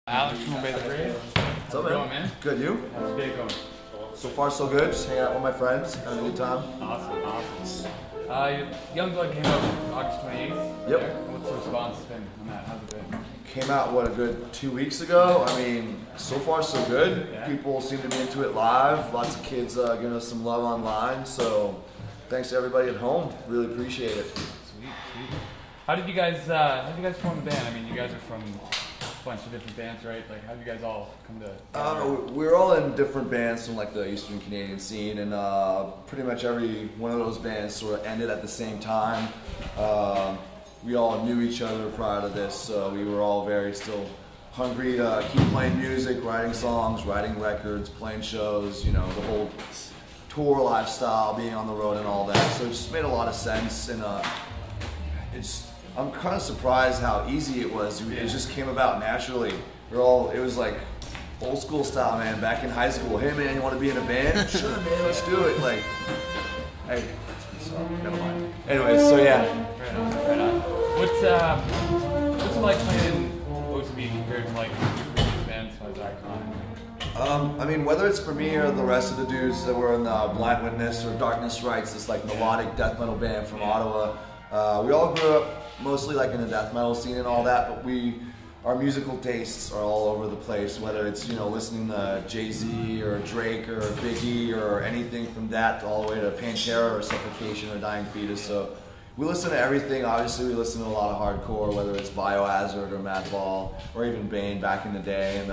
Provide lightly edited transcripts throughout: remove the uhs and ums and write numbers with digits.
Alex from Obey the Brave. What's up, man? Going, man? Good, you? How's your day going? So far, so good. Just hanging out with my friends, having a good time. Awesome. Youngblood came out August 28th. Yep. What's the response been on that? How's it been? Came out, what, a good 2 weeks ago? I mean, so far, so good. Yeah. People seem to be into it live. Lots of kids giving us some love online. So, thanks to everybody at home. Really appreciate it. Sweet. How did you guys form the band? I mean, you guys are from a bunch of different bands, right? Like, how did you guys all come to? We're all in different bands from like the Eastern Canadian scene, and pretty much every one of those bands sort of ended at the same time. We all knew each other prior to this, so we were all very still hungry to keep playing music, writing songs, writing records, playing shows, you know, the whole tour lifestyle, being on the road and all that. So it just made a lot of sense, and I'm kind of surprised how easy it was. It just came about naturally. It was like old school style, man. Back in high school, hey man, you want to be in a band? Sure, man, let's do it. Like, hey, sorry, never mind. Anyways, so yeah. Right on. What's it like playing in OCB compared to like previous bands like Icon? I mean, whether it's for me or the rest of the dudes that were in Blind Witness or Darkness Rights, this like melodic death metal band from Ottawa. We all grew up mostly like in the death metal scene and all that, but our musical tastes are all over the place, whether it's, you know, listening to Jay-Z or Drake or Biggie or anything from that all the way to Pantera or Suffocation or Dying Fetus. So we listen to everything. Obviously we listen to a lot of hardcore, whether it's Biohazard or Madball or even Bane back in the day.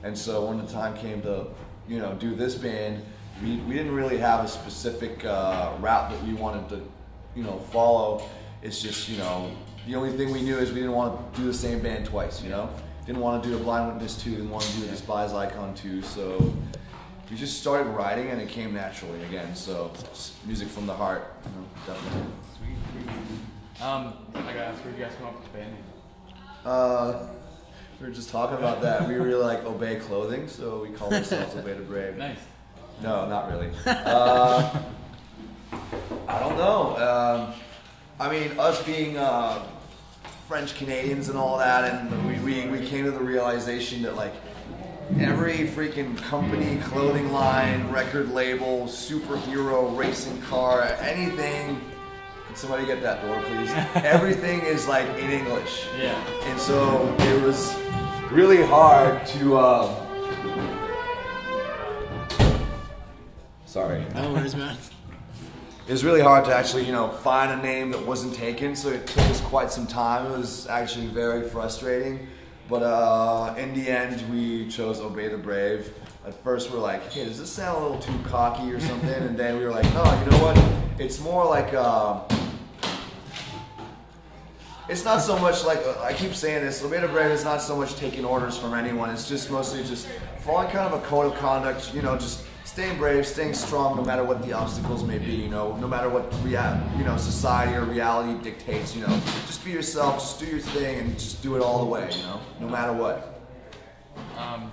And so when the time came to, you know, do this band, we didn't really have a specific route that we wanted to, you know, follow. It's just, you know, the only thing we knew is we didn't want to do the same band twice, you know? Didn't want to do a Blind Witness 2, didn't want to do a Despise Icon 2, so we just started writing and it came naturally again, so just music from the heart, you know, definitely. Sweet. I gotta ask, where did you guys come up with the band name? We were just talking about that. We really like Obey clothing, so we call ourselves Obey the Brave. Nice. No, not really. I don't know. I mean, us being French Canadians and all that, and we came to the realization that like every freaking company, clothing line, record label, superhero, racing car, anything. Can somebody get that door, please? Everything is like in English. Yeah. And so it was really hard to. Sorry. No worries, man. It was really hard to actually, you know, find a name that wasn't taken, so it took us quite some time. It was actually very frustrating, but in the end, we chose Obey the Brave. At first, we're like, hey, does this sound a little too cocky or something? And then we were like, no, you know what? It's more like, it's not so much like, I keep saying this, Obey the Brave is not so much taking orders from anyone. It's just mostly just following kind of a code of conduct, you know, just staying brave, staying strong, no matter what the obstacles may be, you know, no matter what society or reality dictates, you know, just be yourself, just do your thing, and just do it all the way, you know, no matter what. Last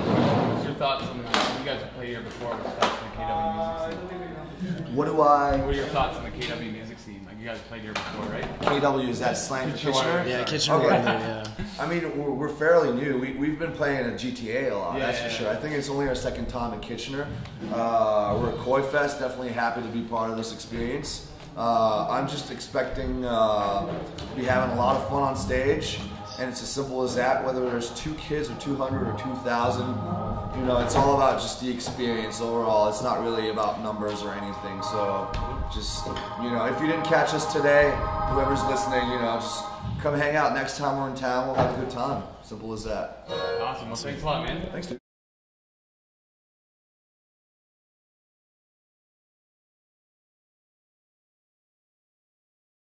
question. What's your thoughts on you guys have played here before? What's your thoughts on the KW music scene? What are your thoughts on the KW music scene? Like, you guys played here before, right? KW, is that slang for Kitchener? Yeah, Kitchener. Okay. Yeah. I mean, we're fairly new. We've been playing at GTA a lot, Yeah, that's for sure. I think it's only our second time in Kitchener. We're at Koi Fest, definitely happy to be part of this experience. I'm just expecting to be having a lot of fun on stage, and it's as simple as that, whether there's 2 kids or 200 or 2,000, you know, it's all about just the experience overall. It's not really about numbers or anything, so just, you know, if you didn't catch us today, whoever's listening, you know, just come hang out. Next time we're in town, we'll have a good time. Simple as that. Awesome. Well, thanks a lot, man. Thanks, dude.